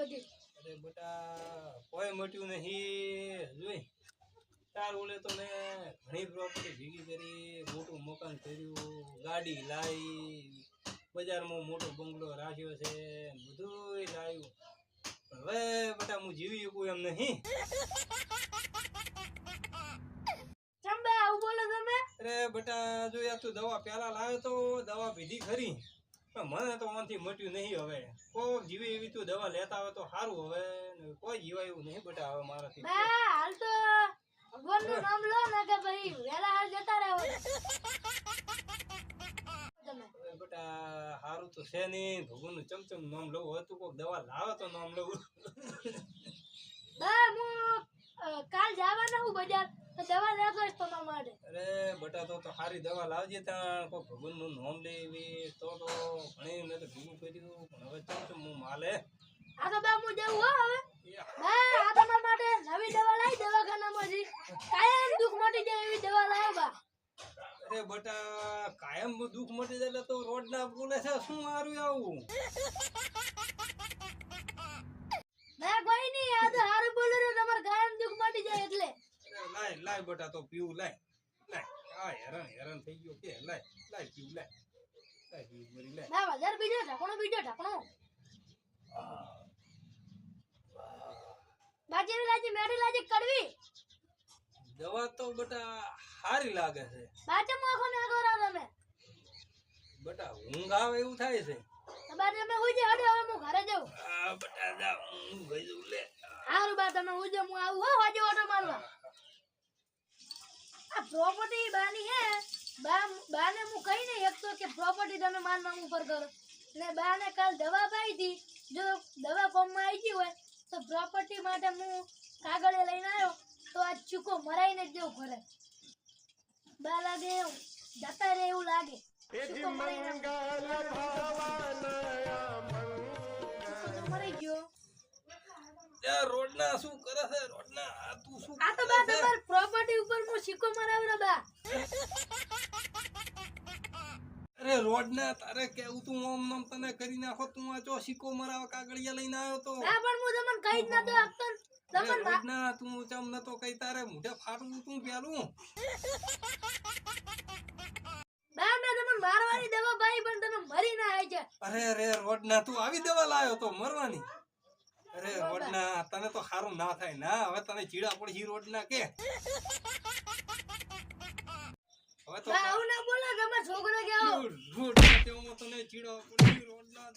Property? અરે બેટા કોઈ મટ્યું નહીં જોઈ તાર ઓલે તો મેં ઘણી પ્રોપર્ટી ભેગી કરી, મોટું મકાન કર્યું, ગાડી લાવી, બજારમાં મોટો બંગલો રાખ્યો છે, બધુંય લાવ્યું. હવે બેટા હું જીવી શકું એમ નહીં. ચંબા આવું બોલો તમે? અરે બેટા જો યાર તું દવા પેલા લાવ્યો તો દવા પીધી ખરી, પણ મને તો આનાથી મટ્યું નહીં. હવે કોઈ જીવી એવી તું દવા લેતા હોય તો સારું. હવે કોઈ જીવાય એવું નહીં બેટા હવે મારાથી. બા હાલ તો ભગવાનનું નામ લો ને કે ભાઈ વેલા હાલ જતા રહો તમે. બેટા સારું તો છે નહીં, ભગવાનનું ચમચમ નામ લઉં. હવે તું કોઈક દવા લાવે તો નામ લઉં. બા હું કાલ જવાના હું બજાર, તો દવા લેતો જ તમારા માટે. અરે બેટા તો સારી દવા લાવજે. ત્યાં કોઈ ભગવાનનું નામ લેવી તો ઘણી મેં તો ભેગું કર્યું, પણ હવે ચમચમ હું માલે. આ તો બા હું જવું હો હવે. બા આ તમારા માટે નવી દવા લાવી દવાખાનામાંથી, કાયમ દુઃખ મટી જાય એવી દવા લાવ બા. અરે બેટા કાયમ દુઃખ મટી જાય એટલે તો રોડ ના બોલે છે શું મારું આવું? ના કોઈ નહીં, આ તો હારું બોલું ને તમારે કાયમ દુઃખ મટી જાય એટલે. લાય લાય બેટા તો પીવું લાય લાય. આ હેરાન થઈ ગયો કે લાય લાય પીવું લાય લાય પીવું મરી લાય. ના બજાર બીજો ઢાંકણો. બાજી લાજી મેડી લાજી કડવી દવા તો બેટા સારી લાગે છે. બાજે મોખો ને કરો તમે. બેટા ઊંઘ આવે એવું થાય છે. બાજે મે ઉજે હડે હવે હું ઘરે જાઉં. આ બેટા જા હું ગઈ જઉં લે. હારું બા તમે ઉજે હું આવું હો વાજે ઓટો મારવા. આ પ્રોપર્ટી બાની હે બાને હું કઈ નહીં એક તો કે પ્રોપર્ટી તમે માન માંગ ઉપર કરો ને બાને કાલ દવા પાઈ હતી. જો દવા કોમમાં આવી ગઈ હોય તો પ્રોપર્ટી માટે હું કાગળે લઈને આવ્યો તો આ ચૂકો મરાઈને જ દેવું ઘરે. બા લાગે એવું જતા રહે એવું લાગે. ચૂકો મરાઈને મરી ગયો. ત્યાં રોડના શું કરે છે? રોડના આ તું શું આ તો બા તમાર પ્રોપર્ટી ઉપર હું સિક્કો મરાવરો બા. અરે રોડના તારે કેવું તું ઓમ તને કરી નાખો. તું આ ચો સિક્કો મરાવા કાગળિયા લઈને આવ્યો તો. ના પણ હું તમને કઈ જ નતો આપતો. તમને રોડના તું ચમ નતો કઈ તારે મોઢે ફાટવું તું પેલું. બા મેં તમને મારવાની દવા પાઈ પણ તમે મરી ના આવી છે. અરે રોડના તું આવી દવા લાવ્યો તો મરવાની? અરે રોડના તને તો સારું ના થાય ના. હવે તને ચીડા પડી રોડના કે હવે તો આવું ના બોલો તમે છોકરો કે આવો રોડના તેમાં તને ચીડા પડી રોડના.